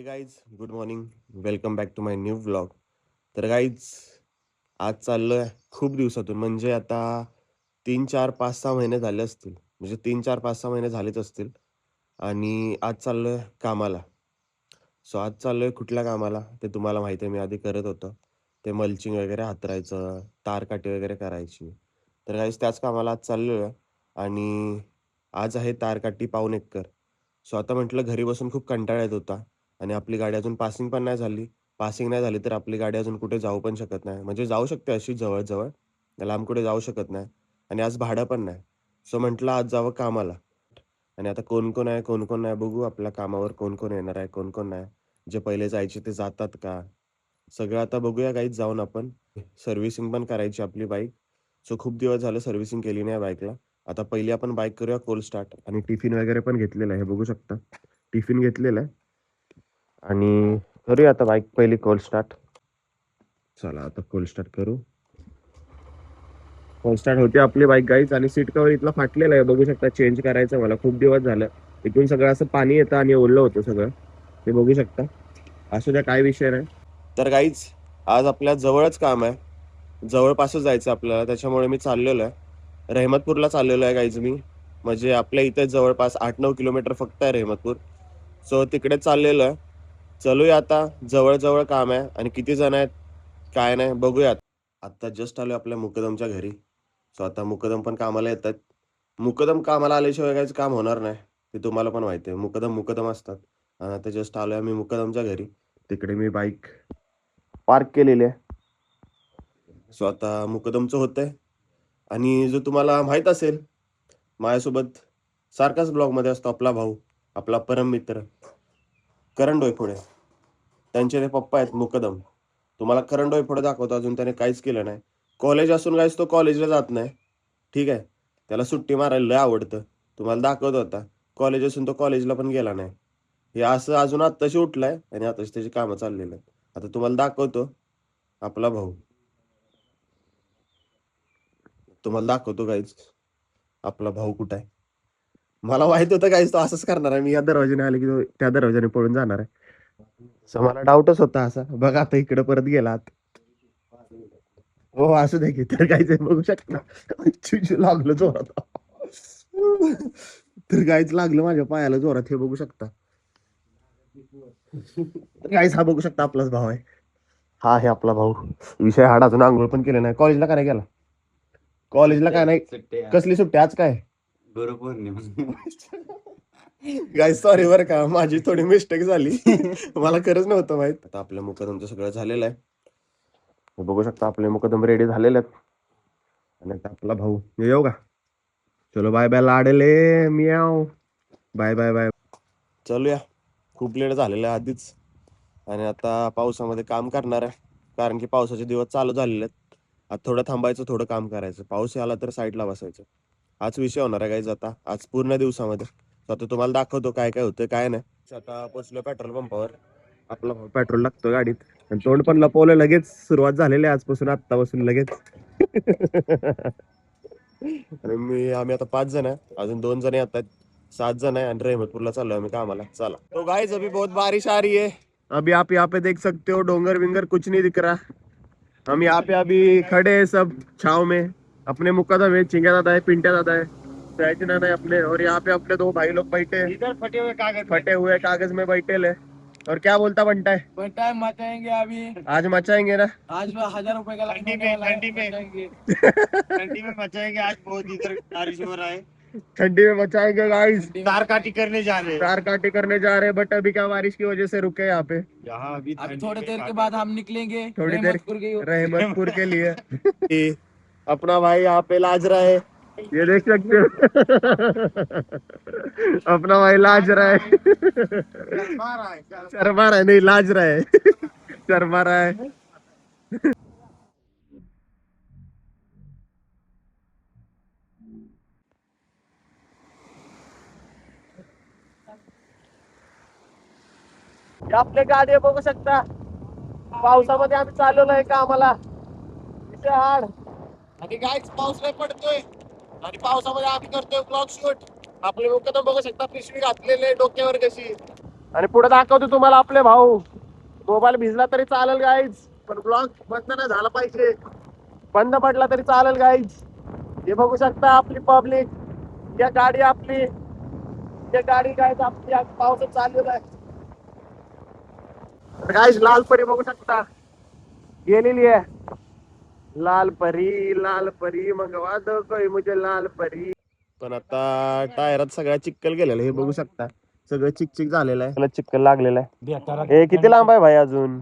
हे guys good morning. Welcome back to my new vlog. तर guys आज चाललोय खूप दिवसातून, म्हणजे आता 3 4 5 6 महिने झाले असतील, म्हणजे 3 4 5 6 महिने झालेच असतील. आणि आज चाललोय कामाला. सो आज चाललोय कुठल्या कामाला ते तुम्हाला माहिती आहे, मी आधी करत होतो ते मल्चिंग वगैरे हातरायचं, तारकाटी वगैरे करायची. तर गाईज त्याच कामाला आज चाललोय. आणि आज आहे तारकाटी पाऊण एकर. सो आता म्हटलं घरी बसून खूप कंटाळा येत होता आणि आपली गाडी अजून पासिंग पण नाही झाली. पासिंग नाही झाली तर आपली गाडी अजून कुठे जाऊ पण शकत नाही. म्हणजे जाऊ शकते अशी जवळ-जवळ, लांब कुठे जाऊ शकत नाही. आणि आज भाडं पण नाही. सो म्हटलं आज जावं कामाला. आणि आता कोण-कोण आहे, कोण-कोण नाही बघू आपल्या कामावर कोण-कोण येणार आहे, कोण-कोण नाही. जे पहिले जायचे ते जातात का? सगळं आता बघूया गाईज जाऊन आपण. सर्व्हिसिंग पण करायची आपली बाईक. सो खूप दिवस झालं सर्व्हिसिंग केली नाही बाईकला. आता पहिली आपण बाईक करूया कोल्ड स्टार्ट. आणि टिफिन वगैरे पण घेतलेलं आहे, हे बघू शकता. टिफिन घेतलेलं आहे आणि करूया आता बाईक पहिली कोल्ड स्टार्ट. चला आता कोल्ड स्टार्ट करू. कोल्ड स्टार्ट होते आपली बाईक गाईज. आणि सीट कव्हर इथला फाटलेला आहे, बघू शकता. चेंज करायचं मला, खूप दिवस झालं. इथून सगळं असं पाणी येतं आणि ओलं होतं सगळं, ते बघू शकता. असू द्या, काय विषय नाही. तर गाईज आज आपल्या जवळच काम आहे, जवळपासच जायचं आपल्याला. त्याच्यामुळे मी चाललेलो आहे रहमतपूरला चाललेलो आहे गाईज मी. म्हणजे आपल्या इथे जवळपास 8 9 किलोमीटर फक्त आहे रहमतपूर. सो तिकडे चाललेलो आहे. चलूया आता, जवळ-जवळ काम आहे. आणि किती जण आहेत काय नाही बघूयात. आता जस्ट आलोय आपल्या मुकदमच्या घरी. सो आता मुकदम पण कामाला येतात. मुकदम कामाला आल्याशिवाय काहीच काम होणार नाही, ते तुम्हाला पण माहिती आहे. मुकदम मुकदम असतात. आणि आता जस्ट आलोय आम्ही मुकदमच्या घरी. तिकडे मी बाईक पार्क केलेली आहे. सो आता मुकदमचं होतंय. आणि जो तुम्हाला माहित असेल, माझ्यासोबत सारखाच ब्लॉगमध्ये असतो आपला भाऊ, आपला परम मित्र करण डोईफोडे. त्यांचे ते पप्पा आहेत मुकदम. तुम्हाला करण डोईफोडे दाखवतो. अजून त्याने काहीच केलं नाही. कॉलेज असून काहीच तो कॉलेजला जात नाही. ठीक आहे, त्याला सुट्टी मारायला लय आवडतं. तुम्हाला दाखवत होता. कॉलेज असून तो कॉलेजला पण गेला नाही. हे असं अजून आत्ताशी उठलाय आणि आताशी त्याची कामं चाललेली आहेत. आता तुम्हाला दाखवतो आपला भाऊ. तुम्हाला दाखवतो गाईज आपला भाऊ कुठं आहे. मला माहित होतं गाईज तो असंच करणार आहे. मी या दरवाजाने आले की तो त्या दरवाजाने पळून जाणार आहे. सो मला डाऊटच होता असा. बघा आता इकडे परत गेला आत. हो असू दे की. तर काहीच बघू शकता. चिचू लागलं जोरात. तर काहीच लागलं माझ्या पायाला जोरात, हे बघू शकता. तर काहीच हा बघू शकता आपलाच भाव आहे. हा आहे आपला भाऊ. विषय हाड अजून आंघोळ पण केले नाही. कॉलेजला काय नाही गेला. कॉलेजला काय नाही. कसली सुट्टी आज काय? गाय सॉरी बरं का, माझी थोडी मिस्टेक झाली. मला खरंच नव्हतं माहित. आता आपल्या मुकदमचं सगळं झालेलं आहे. हे बघू शकता आपले मुकदम रेडी झालेले आहेत. आणि आता आपला भाऊ येऊ का. चलो बाय बाय लाडले मियाव. Bye bye bye. चलूया, खूप लेट झालेलं आहे आधीच. आणि आता पावसामध्ये काम करणार आहे, कारण की पावसाचे दिवस चालू झालेले आहेत. आता थोडं थांबायचं, थोडं काम करायचं. पाऊस आला तर साईडला बसायचं. हाच विषय होणार आहे गाईज आता आज पूर्ण दिवसामध्ये. तर आता तुम्हाला दाखवतो काय काय होतं काय नाही. आता पोचलो पेट्रोल पंपावर. आपला पेट्रोल लागतो गाडीत. आणि तोंड पण लपवलं लगेच. सुरुवात झालेली आहे आजपासून, आत्तापासून लगेच. आणि आम्ही आता 5 जण आहे, अजून 2 जण येतात. 7 जण आहे. आणि रहमतपूरला चाललो आम्ही कामाला. चला तो गाइस, अभी बहुत बारिश आ रही है. अभी आप यहाँ पे देख सकते हो, डोंगर विंगर कुछ नहीं दिख रहा. हम यहाँ पे अभी खड़े हैं सब छाव में. अपने मुकदम है, चिंगा दादा है, पिंटा दादा है, सैजनन है अपने. और यहाँ पे अपने 2 भाई लोग बैठे हैं. इधर फटे हुए कागज में बैठे ले. और क्या बोलता बनता है मचाएंगे अभी. आज मचाएंगे ना. आज 1000 रुपए का ठंडी में मचाएंगे. आज बहुत इधर बारिश हो रहा है. ठंडी में मचाएंगे गाइस. तार काटी करने जा रहे हैं. तार काटी करने जा रहे हैं, बट अभी क्या बारिश की वजह से रुके यहाँ पे. यहाँ अभी थोड़ी देर के बाद हम निकलेंगे थोड़ी देर रहमतपुर के लिए. अपना भाई यहाँ पे लाज रहा है, ये देख सकते हो. अपना भाई लाज रहा है. शर्मा रहा है, नहीं लाज रहा है. शर्मा रहा है. आपल्या गाडी बघू शकता. पावसामध्ये आम्ही चालवलो आहे कामाला. हाड आणि गायच पाऊस नाही पडतोय. आणि पावसामध्ये आम्ही करतोय ब्लॉग शूट. आपले मुकदम बघू शकता, पिशवी घातलेले डोक्यावर कशी. आणि पुढे दाखवतो तुम्हाला आपले भाऊ. मोबाईल भिजला तरी चालेल गाईज, पण ब्लॉग बंद नाही झाला पाहिजे. बंद पडला तरी चालेल गाईज. हे बघू शकता आपली पब्लिक, या गाडी आपली, या गाडी काय आपली आज पावसात चाललेलं आहे. गाईज लाल परी बघू शकता गेलेली आहे. लाल परी मग वाद कोई मुझे लाल परी. पण आता टायरात सगळ्या चिक्कल गेलेला हे बघू शकता. सगळं चिकचिक झालेलं आहे, चिक्कल लागलेलं आहे. हे किती लांब आहे भाई अजून?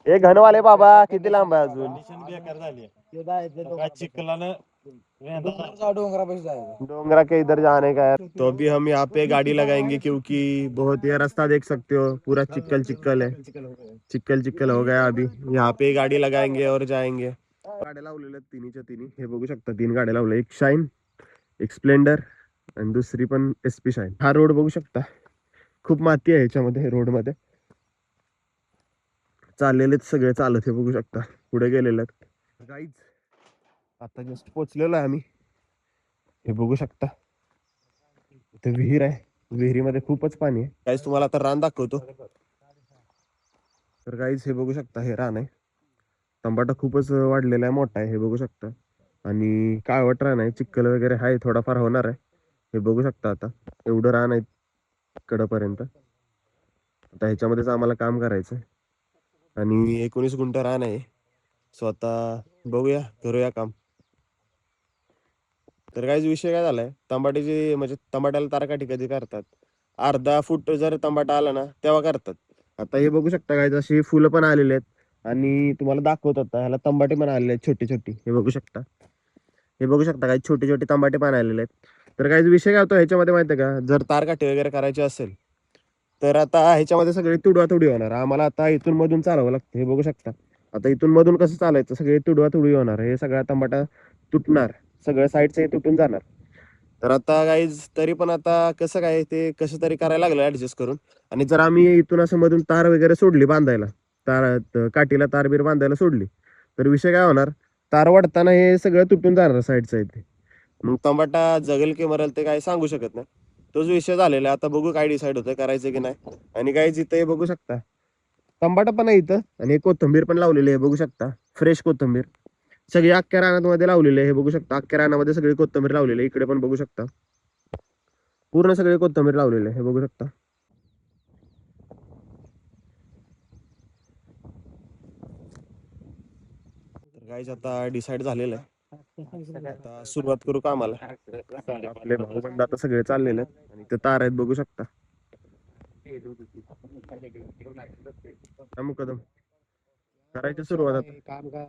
हे घनवाले बाबा किती लांब आहे अजून? डोंगरा के इधर जाने का है तो अभी हम यहाँ पे गाड़ी लगाएंगे क्योंकि बहुत ये रास्ता देख सकते हो पूरा चिक्कल चिक्कल है. चिक्कल चिक्कल हो गया. अभी यहाँ पे गाड़ी लगाएंगे और जाएंगे. गाड्या लावलेल्या तिन्हीच्या तिन्ही हे बघू शकता. 3 गाड्या लावल्या, एक शाईन, एक स्प्लेंडर आणि दुसरी पण SP शाईन. हा रोड बघू शकता, खूप माती आहे ह्याच्यामध्ये. रोड मध्ये चाललेलेच सगळे चालत हे बघू शकता, पुढे गेलेले गाईज. आता जस्ट पोहोचलेलो आहे आम्ही. हे बघू शकता इथे विहीर आहे, विहिरीमध्ये खूपच पाणी आहे गाईज. तुम्हाला आता रान दाखवतो. तर गाईज हे बघू शकता, हे रान आहे. टमाटा खूपच वाढलेला आहे, मोठा आहे हे बघू शकता. आणि काळवट रान आहे, चिखल वगैरे आहे, थोडाफार होणार आहे हे बघू शकता. आता एवढं रान आहे कडपर्यंत. आता ह्याच्यामध्येच आम्हाला काम करायचं आणि 19 गुंठ रान आहे. सो आता बघूया, करूया काम. तर काहीच विषय काय झालाय, टमाट्याची म्हणजे टमाट्याला तारकाठी कधी करतात, अर्धा फूट जर टमाटा आला ना तेव्हा करतात. आता हे बघू शकता काय, अशी फुलं पण आलेली आहेत आणि तुम्हाला दाखवत आता ह्याला तंबाटे पण आलेले आहेत छोटे छोटे. हे बघू शकता, हे बघू शकता काही छोटे छोटे तंबाटे पण आलेले आहेत. तर काही विषय काय होतो ह्याच्यामध्ये माहिती आहे का, जर तारकाठी वगैरे करायची असेल तर आता ह्याच्यामध्ये सगळे तुडवातुडी होणार. आम्हाला आता इथून मधून चालवावं लागतं. हे बघू शकता आता इथून मधून कसं चालायचं, सगळे तुडवातुडी होणार. हे सगळा टमाटा तुटणार, सगळ्या साईडचे तुटून जाणार. तर आता गाईज तरी पण आता कसं काय ते कसं तरी करायला लागलं ऍडजस्ट करून. आणि जर आम्ही इथून असं मधून तार वगैरे सोडली बांधायला, काठीला तारबीर बांधायला सोडली तर विषय काय होणार, तार वाढताना हे सगळं तुटून जाणार साईडचं इथे. मग टमाटा जगेल की मरेल ते काही सांगू शकत नाही. तोच विषय झालेला. आता बघू काय डिसाईड होतं करायचं की नाही. आणि गाईज इथं हे बघू शकता टमाटा पण आहे इथं, आणि कोथिंबीर पण लावलेली आहे बघू शकता. फ्रेश कोथिंबीर सगळी अख्ख्या रानामध्ये लावलेली आहे. हे बघू शकता अख्ख्या रानामध्ये सगळी कोथिंबीर लावलेली आहे. इकडे पण बघू शकता पूर्ण सगळे कोथिंबीर लावलेले आहे. हे बघू शकता. तर गाईज आता डिसाईड झालेलं आहे, आता सुरुवात करू कामाला. आपले भाऊ बंद आता सगळे चाललेले आहेत आणि ते तार आहेत बघू शकता. मुकदम करायची सुरुवात आता. काम का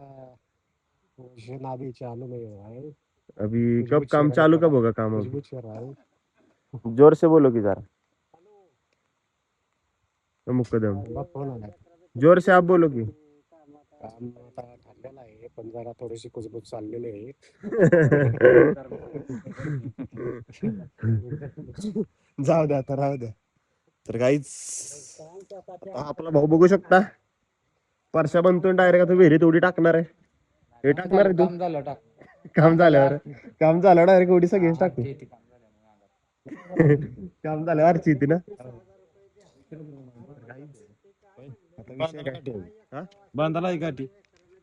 पोजीशन अभी चालू नहीं हुआ है, अभी कब काम चालू कब होगा काम? मजबूत कर रहा है. जोर से बोलो की जरा. मुकदम फोन आला. जोर से आप बोलो की. काम आता ठरलेलं आहे, पण जरा थोडीशी कुजबूज चाललेली आहे. जाऊ द्या आता, राहू द्या. तर काहीच आपला भाऊ बघू शकता, परशा बनतो डायरेक्ट आता विहिरीत उडी टाकणार आहे. हे टाकणार आहे तू? काम झाल्यावर, काम झालं डायरेक्ट उडी सगळीच टाकू. काम झालं अर्ची ती ना. बांधाला गाठी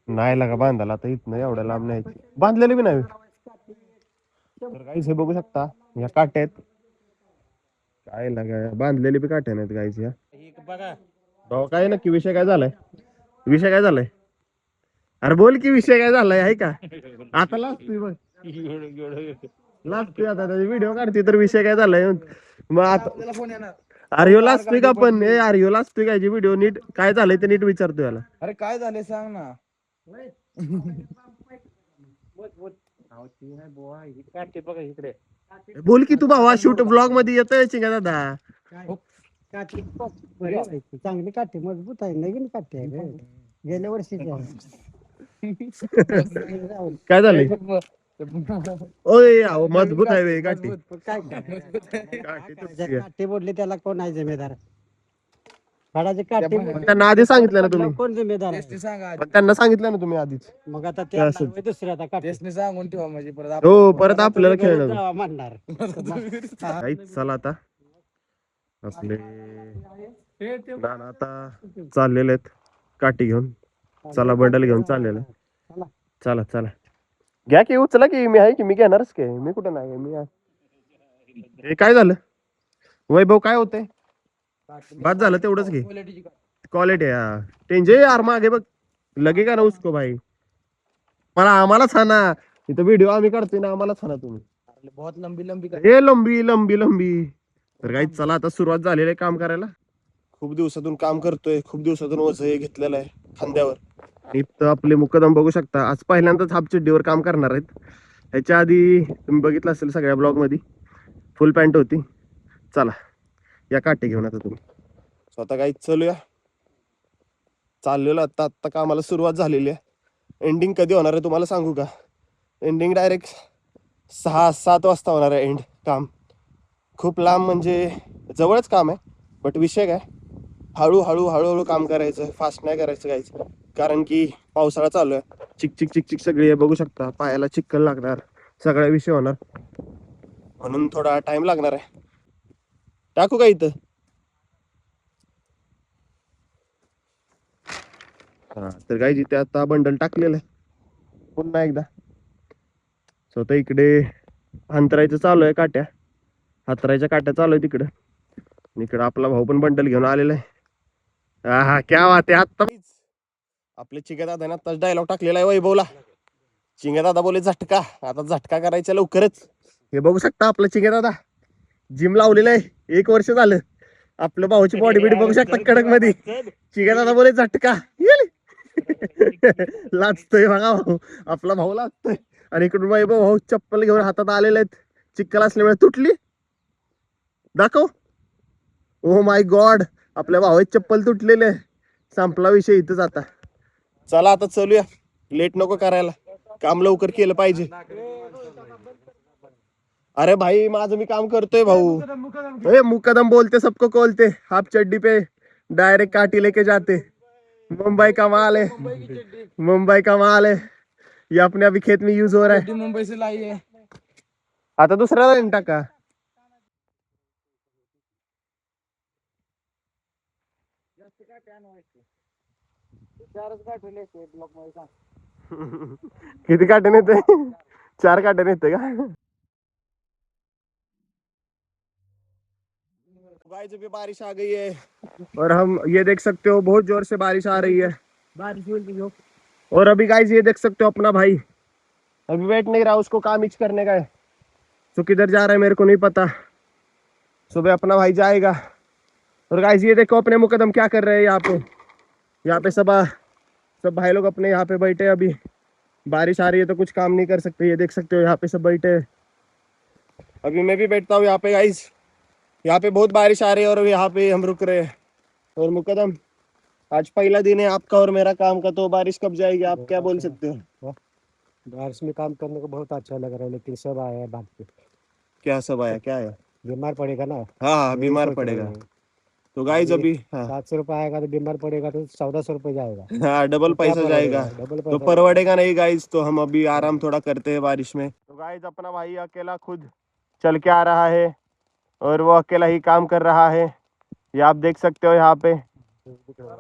नाही लागा बांधायला आता इथनं एवढ्या लांब नाही, बांधलेली बी नाही. तर काहीच हे बघू शकता या काट्या आहेत, काय लागा बांधलेली बी काट्या नाहीत गाईच या. भाऊ काय नक्की विषय काय झालाय, विषय काय झालाय? अरे बोल की विषय काय झालाय आहे का? आता लाजतोय बघ, लाजतोय आता व्हिडिओ काढते तर विषय काय झालाय मग आता. अरे ह्यो लाजतोय का पण, अरे ह्यो लाजतोय काय? व्हिडिओ नीट काय झालंय ते नीट विचारतोय याला. अरे काय झाले सांग ना. बोल की तू भावा, शूट ब्लॉग मध्ये येतोय का दादा? चांगली काठी मजबूत आहे, नवीन काठी आहे रे, गेल्या वर्षीची आहे. काय झालंय? ओय अहो, मजबूत आहे बे काठी. काठी बोलले त्याला कोण आहे जिम्मेदार? झाडाची काठी त्यांना आधी सांगितलं ना तुम्ही, कोण जिम्मेदार आहे? पण त्यांना सांगितलं ना तुम्ही आधीच. मग आता ते दुसऱ्या आता काठी सांगून ठेवा म्हणजे परत हो परत आपल्याला खेळणार म्हणणार. काहीच. चला आता आपले नाना आता चाललेले आहेत काठी घेऊन. चला बंडल घेऊन चाललेलं. चला चला घ्या की उचला की मी आहे की मी घेणारच की मी कुठं नाही मी आहे. हे काय झालं वैभव काय होतंय बाद झालं तेवढंच घे क्वालिटी टेंजे यार मागे बघ लगे का ना उसको भाई मला आम्हालाच हा ना इथं व्हिडिओ आम्ही काढतोय ना आम्हालाच हा ना तुम्ही बहुत लंबी लंबी हे लंबी लंबी लंबी तर काही चला आता सुरुवात झालेली आहे काम करायला. खूप दिवसातून काम करतोय खूप दिवसातून वजन हे घेतलेलं आहे खांद्यावर. इथं आपले मुक्कादम बघू शकता आज पहिल्यांदाच हाफ चड्डीवर काम करणार आहेत. ह्याच्या आधी तुम्ही बघितलं असेल सगळ्या ब्लॉग मध्ये फुल पॅन्ट होती. चला या काटे घेऊन आता तुम्ही स्वतः काही चलूया चाललेलो आता आत्ता कामाला सुरुवात झालेली आहे. एंडिंग कधी होणार आहे तुम्हाला सांगू का एंडिंग डायरेक्ट 6-7 वाजता होणार आहे एंड काम. खूप लांब म्हणजे जवळच काम आहे बट विषय काय हळूहळू हळूहळू काम करायचं फास्ट नाही करायचं काहीच कारण की पावसाळा चालू आहे. चिक चिक चिक चिक सगळी बघू शकता पायाला चिक्कल लागणार सगळा विषय होणार म्हणून थोडा टाइम लागणार आहे. टाकू का इथं हा तर काही जिथे आता बंडल टाकलेलं आहे पुन्हा एकदा स्वतः इकडे अंतरायचं चालू आहे काट्या हातरायच्या काट्या चालू आहे तिकडं. इकडं आपला भाऊ पण बंडल घेऊन आलेला आहे. हा हा क्या बात आहे आत्ता आपले चिंग्या दादा आत्ताच डायलॉग टाकलेला आहे वैभवला. चिंग्या दादा बोले झटका आता झटका करायचा लवकरच. हे बघू शकता आपलं चिंग्या दादा जिम लावलेलं आहे 1 वर्ष झालं. आपलं भाऊची बॉडी बिडी बघू शकता कडक मध्ये. चिंग्या दादा बोले झटका लाजतोय बघा भाऊ आपला भाऊ लाजतोय. आणि इकडून वैभव भाऊ चप्पल घेऊन हातात आलेले आहेत चिक्कल असल्यामुळे तुटली दाखव. ओ माय गॉड आपल्या भावाची चप्पल तुटलेले संपला विषय इथंच आता. चला आता चलूया लेट नको करायला काम लवकर केलं पाहिजे. अरे भाई माझं मी काम करतोय भाऊ. ए मुकदम बोलते सबको खोलते हाफ चड्डी पे डायरेक्ट काटी लेके जाते. मुंबई का माल है मुंबई का माल है ये अपने अभी खेत में यूज हो रहा है. मुंबई से लाई है. आता दुसऱ्या लाईन टाका. किती काटे नेते 4 काटे नेते का गाइस अभी बारिश आ गई है और हम ये देख सकते हो बहुत जोर से बारिश आ रही है. और अभी गाइस ये देख सकते हो अपना भाई अभी बैठ नहीं रहा उसको काम इच करने का है. तो किधर जा रहा है मेरे को नहीं पता. सुबह अपना भाई जाएगा. और गाइस ये देखो अपने मुकदम क्या कर रहे हैं यहाँ पे सब भाई लोग अपने यहाँ पे बैठे अभी बारिश आ रही है तो कुछ काम नहीं कर सकते. ये देख सकते हो यहाँ पे सब बैठे हैं. अभी मैं भी बैठता हूँ यहाँ पे गाइस. यहाँ पे बहुत बारिश आ रही है और यहाँ पे हम रुक रहे हैं. और मुकदम आज पहला दिन है आपका और मेरा काम का तो बारिश कब जाएगी आप क्या बोल सकते हो. बारिश में काम करने को बहुत अच्छा लग रहा है लेकिन सब आया है भाग के. क्या सब आया क्या है. बीमार पड़ेगा ना. हाँ बीमार पड़ेगा. तो गाइस अभी 700 रुपये आएगा तो बीमार पड़ेगा तो 1400 रुपये जाएगा. हाँ डबल पैसा जाएगा डबल तो परवड़ेगा नहीं गाइस. तो हम अभी आराम थोड़ा करते हैं बारिश में. तो गाइस अपना भाई अकेला खुद चल के आ रहा है और वो अकेला ही काम कर रहा है. ये आप देख सकते हो यहाँ पे.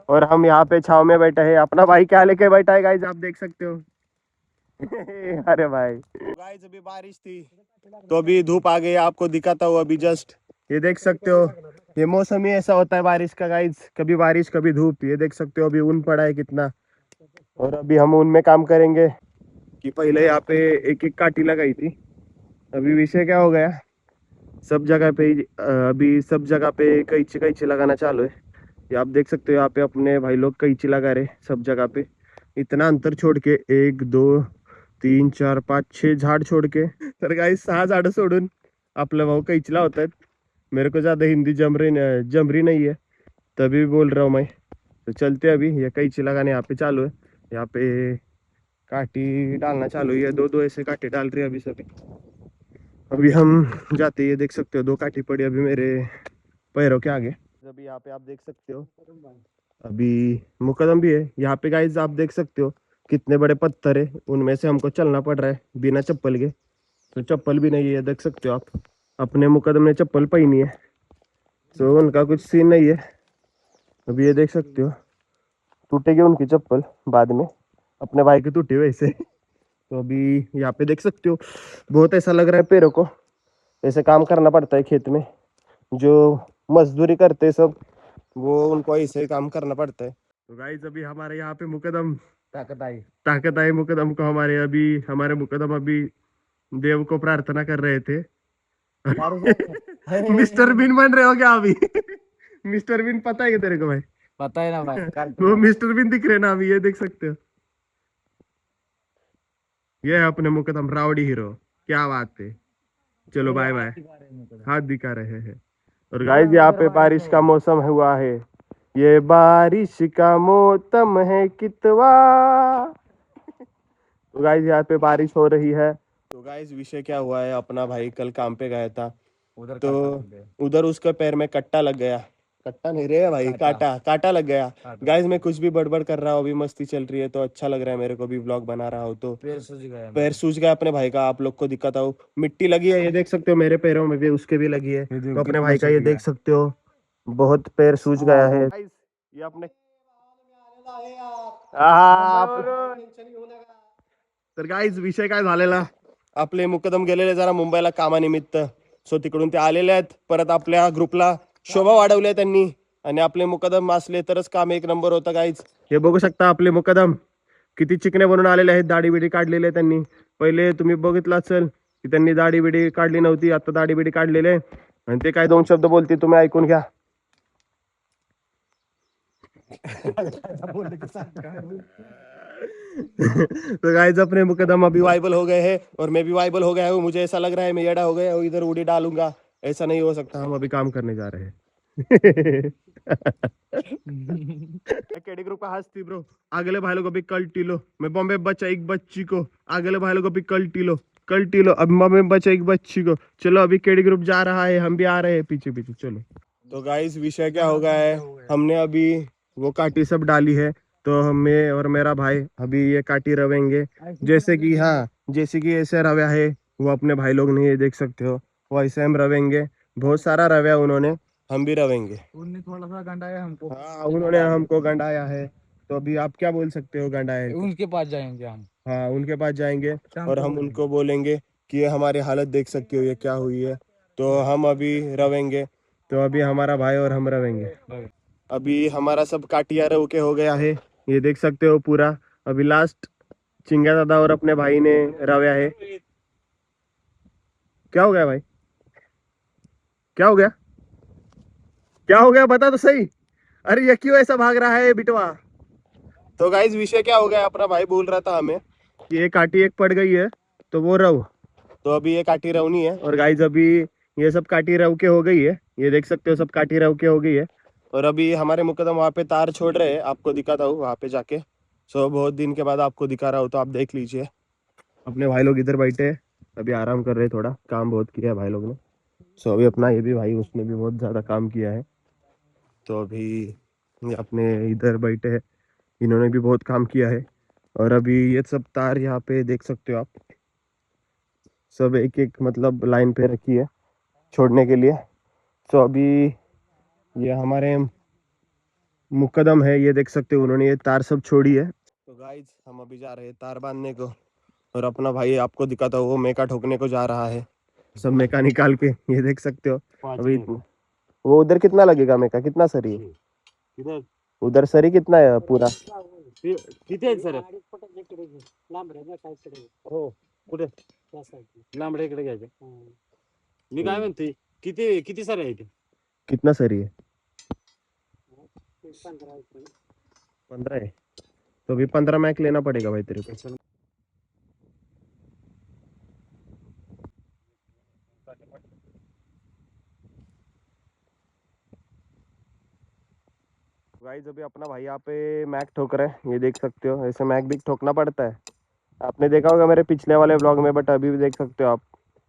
और हम यहाँ पे छाव में बैठे हैं. अपना भाई क्या लेके बैठा है गाइस आप देख सकते हो. अरे भाई गाइस अभी बारिश थी तो अभी धूप आ गई आपको दिखाता हूँ अभी जस्ट. ये देख सकते हो ये मौसम ही ऐसा होता है बारिश का गाइस कभी बारिश कभी धूप. ये देख सकते हो अभी ऊन पड़ा है कितना. और अभी हम ऊन में काम करेंगे कि पहले यहाँ पे एक एक काटी लगाई थी. अभी विषय क्या हो गया सब जगह पे अभी सब जगह पे कैंची कैंची लगाना चालू है. ये आप देख सकते हो यहाँ पे अपने भाई लोग कैंची लगा रहे सब जगह पे. इतना अंतर छोड़ के 1 2 3 4 5 6 झाड छोड़ के तर गाइस 6 झाडं सोडून आपलं भाऊ कैंची लावत आहेत. मेरे को ज़्यादा हिंदी जमरी नहीं है तभी बोल रहा हूँ मैं. तो चलते अभी ये कैंची लगाने यहाँ पे चालू है. यहाँ पे काटी डालना चालू है. 2-2 ऐसे काटे डाल रहे हैं अभी सभी. अभी हम जाते ये देख सकते हो 2 काठी पड़ी अभी मेरे पैरों के आगे. अभी यहाँ पे आप देख सकते हो अभी मुकदम भी है यहाँ पे गाइस. आप देख सकते हो कितने बड़े पत्थर है उनमें से हमको चलना पड़ रहा है बिना चप्पल के. तो चप्पल भी नहीं है देख सकते हो आप. अपने मुकदम ने चप्पल पहनी है तो उनका कुछ सीन नहीं है। अभी ये देख सकते हो टूटेगी उनकी चप्पल बाद में, अपने भाई की टूटी वैसे। तो अभी यहाँ पे देख सकते हो बहुत ऐसा लग रहा है पैरों को, ऐसे काम करना पड़ता है खेत में। जो मजदूरी करते हैं सब, वो उनको ऐसे ही काम करना पड़ता है। तो गाइस अभी हमारे यहाँ पे मुकदम ताकत आई मुकदम को, हमारे मुकदम अभी देव को प्रार्थना कर रहे थे। मिस्टर बिन बन रहे हो क्या अभी? मिस्टर बिन पता है क्या तेरे को भाई? पता है ना भाई। वो मिस्टर बिन दिख रहे ना अभी, ये देख सकते हो। ये है अपने मुकदम रावड़ी हीरो, क्या बात है। चलो बाय बाय, हाथ दिखा रहे हैं। और गाइस यहाँ पे बारिश का मौसम हुआ है, ये बारिश का मौसम है कितवा। तो गाइस यहाँ पे बारिश हो रही है। तो गाइस विषय क्या हुआ है, अपना भाई कल काम पे गया था, उधर तो उधर उसके पैर में कट्टा लग गया। कट्टा नहीं रे भाई, काटा काटा लग गया। गाइस मैं कुछ भी बड़बड़ कर रहा हूँ, अभी मस्ती चल रही है तो अच्छा लग रहा है मेरे को भी, व्लॉग बना रहा हूँ तो। पैर सूज गया अपने भाई का, आप लोग को दिक्कत हो, मिट्टी लगी है ये देख सकते हो, मेरे पैरों में भी उसके भी लगी है। तो अपने भाई का ये देख सकते हो बहुत पैर सूज गया है। ये अपने तर गाईज विषय काय झालेला, आपले मुकदम गेलेले जरा मुंबईला कामानिमित्त, सो तिकडून ते आलेले आहेत परत आपल्या ग्रुपला शोभा वाढवली त्यांनी, आणि आपले मुकदम असले तरच काम एक नंबर होतं गाईज। हे बघू शकता आपले मुकदम किती चिकने बनून आलेले आहेत, दाढी बिडी काढलेली आहे त्यांनी। पहिले तुम्ही बघितलं असेल की त्यांनी दाढी बिडी काढली नव्हती, आता दाढी बिडी काढलेले आणि ते काय दोन शब्द बोलते तुम्ही ऐकून घ्या। तो गाइस अपने मुकदम अभी वाइबल हो गए हैं और मैं भी वाइबल हो गया हूँ। मुझे ऐसा लग रहा है मैं येड़ा हो गया हूँ, इधर उड़ी डालूंगा, ऐसा नहीं हो सकता। हम अभी काम करने जा रहे हैं। केडी ग्रुप का हस्ती ब्रो, अगले भाई लोग को भी कल्टी लो, मैं बॉम्बे बचा एक बच्ची को, अगले भाई लोग को भी कल्टी लो, अब बॉम्बे बचा एक बच्ची को। चलो अभी केडी ग्रुप जा रहा है, हम भी आ रहे हैं पीछे पीछे, चलो। तो गाइस विषय क्या हो गया है, हमने अभी वो काटी सब डाली है, तो हमें और मेरा भाई अभी ये काटी रवेंगे। जैसे कि हाँ, जैसे कि ऐसे रव्या है वो अपने भाई लोग ने, ये देख सकते हो वैसे हम रवेंगे। बहुत सारा रव्या उन्होंने, हम भी रवेंगे। उनने थोड़ा सा गंडाया हमको। हाँ उन्होंने हमको गंडाया है, तो अभी आप क्या बोल सकते हो गंडाया है तो? उनके पास जाएंगे हम। हाँ उनके पास जाएंगे शाम और को हम बोलेंगे। उनको बोलेंगे कि ये हमारी हालत देख सकते हो ये क्या हुई है, तो हम अभी रवेंगे। तो अभी हमारा भाई और हम रवेंगे। अभी हमारा सब काटिया रव के हो गया है, ये देख सकते हो पूरा। अभी लास्ट चिंगा दादा और अपने भाई ने रव्या है। क्या हो गया भाई, क्या हो गया, क्या हो गया बता तो सही। अरे ये क्यों ऐसा भाग रहा है बिटवा। तो गाइस विषय क्या हो गया, अपना भाई बोल रहा था हमें कि ये काटी एक पड़ गई है तो वो रव, तो अभी ये काटी रवनी है। और गाइस अभी ये सब काटी रव के हो गई है, ये देख सकते हो सब काटी रव के हो गई है। और अभी हमारे मुकदम वहाँ पे तार छोड़ रहे हैं, आपको दिखाता हूँ वहाँ पे जाके। सो बहुत दिन के बाद आपको दिखा रहा हूँ तो आप देख लीजिए। अपने भाई लोग इधर बैठे हैं, अभी आराम कर रहे हैं, थोड़ा काम बहुत किया है भाई लोग ने। सो अभी अपना ये भी भाई, उसने भी बहुत ज़्यादा काम किया है, तो अभी ये अपने इधर बैठे हैं, इन्होंने भी बहुत काम किया है। और अभी ये सब तार यहाँ पे देख सकते हो आप, सब एक एक मतलब लाइन पे रखी है छोड़ने के लिए। तो अभी ये हमारे मुकदम है, ये देख सकते हो उन्होंने ये तार सब छोड़ी है। तो गाइज हम अभी जा रहे हैं तार बांधने को, और अपना भाई आपको दिखाता हूँ वो मेका ठोकने को जा रहा है, सब मेका निकाल के, ये देख सकते हो। अभी वो उधर कितना लगेगा मेका, कितना सरी है उधर, सरी कितना है पूरा? किती आहेत सर? हो कुठे लांबडे इकडे घ्यायचे। मी काय म्हणते, किती किती सर आहे ते? कितना सरी है? 15 है, तो अभी 15 मैक लेना पड़ेगा भाई तेरे को। गाइस अभी अपना भाई यहाँ पे मैक ठोक रहा है, ये देख सकते हो, ऐसे मैक भी ठोकना पड़ता है। आपने देखा होगा मेरे पिछले वाले ब्लॉग में, बट अभी भी देख सकते हो आप,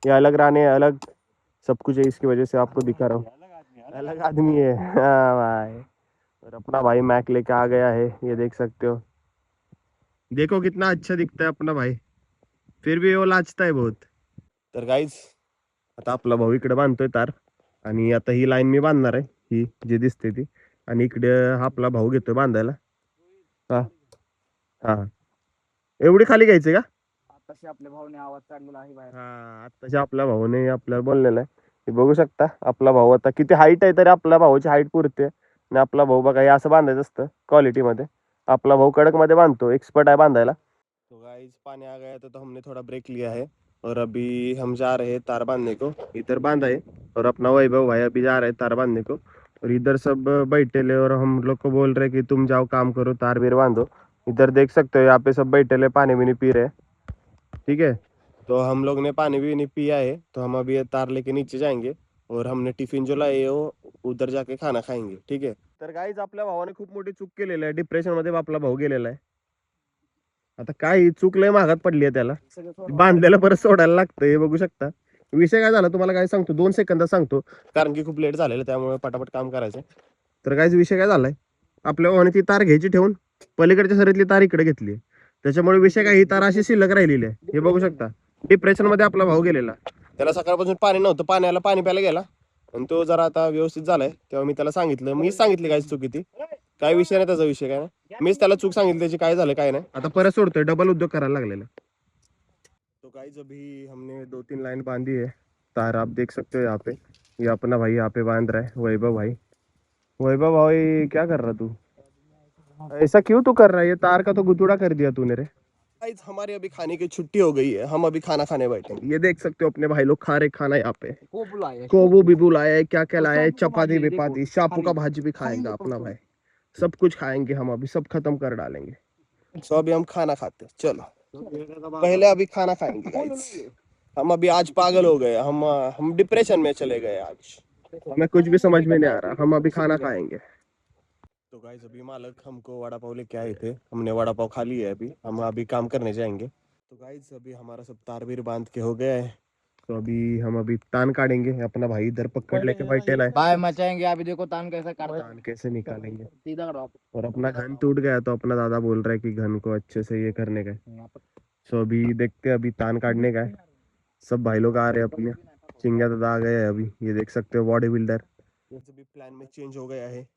ये अलग राने अलग सब कुछ है, इसकी वजह से आपको दिखा रहा हूँ। अलग आदमी है हाँ भाई। और अपना भाई मैक लेके आ गया है, ये देख सकते हो, देखो कितना अच्छा दिखता है अपना भाई, फिर भी वो लाजता है बहुत। तर गाईज आता आपला भाऊ इकडे बांधतोय तार, आणि आता ही लाईन मी बांधणार आहे, ही जी दिसते ती, आणि इकडे हा आपला भाऊ घेतोय बांधायला. हा हा, एवढी खाली घ्यायची का? आताशी आपल्या भाऊने आवाज काढलेला आहे बाहेर. हा, आत्ताच्या आपल्या भाऊने आपल्याला बोललेलं आहे. हे बघू शकता आपला भाऊ आता किती हाईट आहे, तरी आपल्या भाऊची हाईट पुरते. आणि आपला भाऊ बघा हे असं बांधायचं असतं क्वालिटी मध्ये. आपला भाऊ कडक मध्ये बांधतो, एक्सपर्ट आहे बांधायला. तो गाइस पानी आ गया तो हमने थोड़ा ब्रेक लिया है और अभी हम जा रहे हैं तार बांधने को. इधर बांधा है और अपना वैभव भाई अभी जा रहे हैं तार बांधने को. और इधर सब बैठे ले और हम लोग को बोल रहे कि तुम जाओ काम करो, तार बीर बांधो. इधर देख सकते हो यहाँ पे सब बैठे ले पानी भी नहीं पी रहे. ठीक है, तो हम लोग ने पानी भी नहीं पिया है, तो हम अभी ये तार लेके नीचे जाएंगे और हमने टिफिन जो लाए है वो उधर जाके खाना खाएंगे. ठीक आहे. तर गाईज आपल्या भावाने खूप मोठी चूक केलेली आहे, डिप्रेशन मध्ये आपला भाऊ गेलेला आहे. आता काय चूक लय महागात पडली आहे त्याला, सगळं सोडवा. बांधलेलं परत सोडायला लागतं. हे बघू शकता. विषय काय झाला तुम्हाला काय सांगतो, 2 सेकंदात सांगतो, कारण की खूप लेट झालेलं त्यामुळे पटापट काम करायचं. तर गाईज विषय काय झालाय, आपल्या भावाने ती तार घ्यायची ठेवून पलीकडच्या सरीतली तार इकडे घेतली, त्याच्यामुळे विषय काय, ही तार अशी शिल्लक राहिलेली आहे. हे बघू शकता. डिप्रेशन मध्ये आपला भाऊ गेलेला, त्याला सकाळपासून पाणी नव्हतं, पाण्याला पाणी प्यायला गेला आणि तो जरा आता व्यवस्थित झालाय. तेव्हा मी त्याला सांगितलं, मी सांगितली काय चुकी ती, काय विषय नाही त्याचा, विषय काय नाही, मीच त्याला चूक सांगितली त्याची, काय झालं काय नाही. आता परत सोडतोय, डबल उद्योग करायला लागलेला. तो गाइस अभी हमने 2-3 लाइन बांधी है तार, आप देख सकते हो यहाँ पे. ये अपना भाई यहाँ पे बांध रहा है, वैभव भाई. वैभव भाई क्या कर रहा तू, ऐसा क्यों तू कर रहा है, ये तार का तो गुतुड़ा कर दिया तूने रे. गाइस हमारी अभी खाने की छुट्टी हो गई है, हम अभी खाना खाने बैठे हैं. ये देख सकते हो अपने भाई लोग खा रहे खाना यहाँ पे. को बुलाया कोबू भी बुलाया है, क्या क्या लाया है, शापू का चपाती भाजी, बिपाती, देखो, शापू का खाली। भाजी भी खाएगा खाएंगे अपना परसों। भाई. सब कुछ खाएंगे हम, अभी सब खत्म कर डालेंगे. तो अभी हम खाना खाते हैं, चलो पहले अभी खाना खाएंगे गाइस. हम अभी आज पागल हो गए, हम डिप्रेशन में चले गए आज, हमें कुछ भी समझ में नहीं आ रहा. हम अभी खाना खाएंगे. तो गाइस अभी मालक हमको वड़ा पाव लेके आए थे, हमने वड़ा पाव खा लिया है. अभी हम अभी काम करने जाएंगे. तो गाइस अभी हमारा सब तार बीर बांध के हो गया है, तो अभी हम अभी तान काटेंगे. अपना भाई इधर पकड़ लेके बैठेला है, बाय मचाएंगे अभी, देखो तान कैसा काटता तान कैसे निकालेंगे. सीधा करो और अपना घन टूट गया, तो अपना दादा बोल रहा है कि घन को अच्छे से ये करने का है. सो अभी देखते हैं, अभी तान काटने का है. सब भाई लोग आ रहे हैं अपने. चिंगा दादा आ गए हैं अभी, ये देख सकते हो बॉडी बिल्डर. भी प्लान में चेंज हो गया है,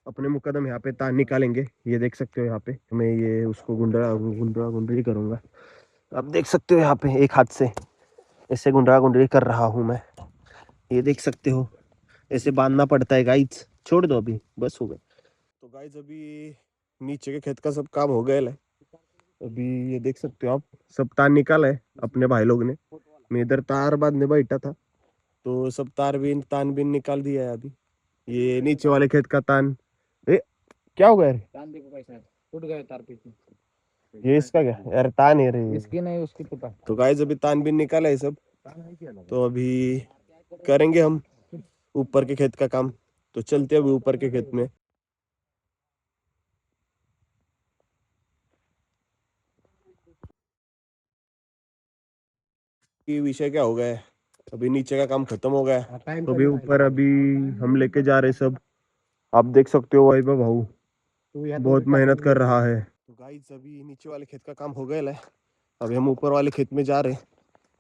अपने मुकदम यहाँ पे तान निकालेंगे. ये देख सकते हो यहाँ पे मैं ये उसको गुंडरा गुंडरी करूंगा. आप देख सकते हो यहाँ पे एक हाथ से ऐसे गुंडरा गुंडरी कर रहा हूँ मैं. ये देख सकते हो ऐसे बांधना पड़ता है गाइज. छोड़ दो अभी, बस हो गया. तो गाइज अभी नीचे के खेत का सब काम हो गया है. अभी ये देख सकते हो आप, सब तार निकाला है अपने भाई लोग ने. मैं इधर तार बांधने बैठा था, तो सब तान बीन निकाल दिया है अभी. ये नीचे वाले खेत का तान. ए क्या हो गया रे, तान देखो कैसा है, टूट गए तार पीछे। ये इसका क्या यार, तान है रे. इसकी नहीं उसकी टूटा। तो गाइस अभी तान बीन निकाला है सब, तो अभी करेंगे हम ऊपर के खेत का काम. तो चलते अभी ऊपर के खेत में. कि विषय क्या हो गया है, अभी नीचे का काम खत्म हो गया है, तो अभी ऊपर अभी हम लेके जा रहे सब. आप देख सकते हो वैभव भाऊ बहुत मेहनत कर रहा है. तो गाइस अभी नीचे वाले खेत का काम हो गया है, अभी हम ऊपर वाले खेत में जा रहे हैं.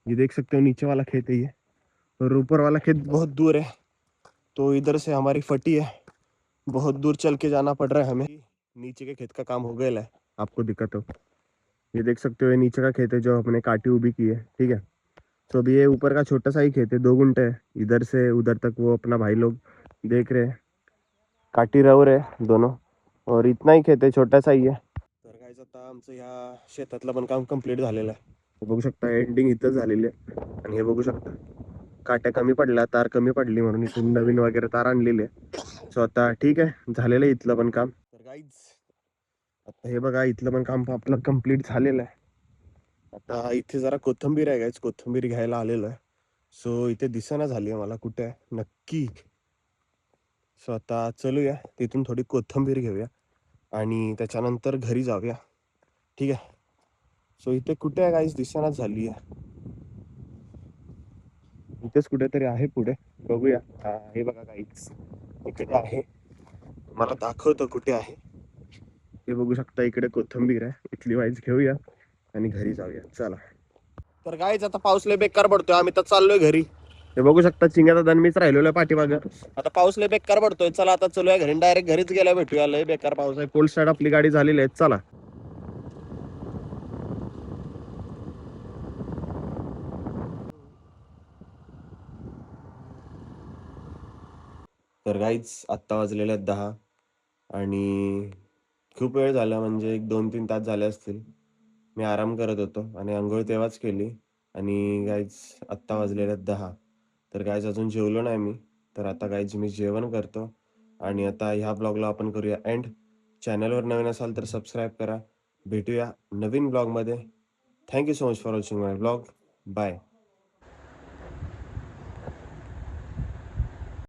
ये देख सकते हो नीचे वाला खेत है ये, और ऊपर वाला खेत बहुत दूर है, तो इधर से हमारी फटी है, बहुत दूर चल के जाना पड़ रहा है हमें. नीचे के खेत का काम हो गया है, आपको दिक्कत हो. ये देख सकते हो ये नीचे का खेत है जो हमने काटी उभी की है. ठीक है, तो अभी ये ऊपर का छोटा सा ही खेत है, 2 गुंठे है. इधर से उधर तक वो अपना भाई लोग देख रहे हैं, काटी रव रहे दोनों, और इतना ही खेत आहे, छोटासा ही आहे. तर गाइस आता आमचं ह्या शेतातलं पण काम कंप्लीट झालेलं आहे. हे बघू शकता एंडिंग इथं झालेली आहे. आणि हे बघू शकता काट्या कमी पडल्या, तार कमी पडली, म्हणून इथून नवीन वगैरे तार आणलेली आहे. सो आता ठीक आहे, झालेलं आहे इथलं पण काम. तर गाइस आता हे बघा इथलं पण काम आपलं कंप्लीट झालेलं आहे. आता इथे जरा कोथिंबीर आहे गाइस, कोथिंबीर घ्यायला आलेलो आहे. सो इथे दिसेना झाली आहे मला कुठे आहे नक्की. सो आता चलूया तिथून थोडी कोथिंबीर घेऊया आणि त्याच्यानंतर घरी जाऊया. ठीक आहे, सो इथे कुठे आहे गाईस, दिसेनाच झाली आहे. इथेच कुठेतरी आहे पुढे, बघूया. हा हे बघा गाईस इकडे आहे, मला दाखवतो कुठे आहे. हे बघू शकता इकडे कोथिंबीर आहे, इथली वाईज घेऊया आणि घरी जाऊया. चला. तर गाईच आता पाऊस लय बेकार पडतोय, आम्ही तर चाललोय घरी. हे बघू शकता चिंग्याचा दण मीच राहिलेलो आहे पाठीमागं. आता पाऊस लय बेकार पडतोय. चला आता चलूया घरी, डायरेक्ट घरीच गेल्या भेटूया. लय बेकार पाऊस आहे. कोल्ड स्टार्ट आपली गाडी झालेली आहे. चला. तर गाईच आत्ता वाजलेले आहेत 10 आणि खूप वेळ झाला, म्हणजे एक 2-3 तास झाले असतील. मी आराम करत होतो आणि अंघोळ तेव्हाच केली. आणि गाईज आत्ता वाजलेले आहेत 10. तर गाईज अजून जेवलो नाही मी. तर आता गाईज मी जेवण करतो आणि आता ह्या ब्लॉगला आपण करूया एंड. चॅनलवर नवीन असाल तर सबस्क्राईब करा. भेटूया नवीन ब्लॉगमध्ये. Thank you so much for watching my blog. Bye.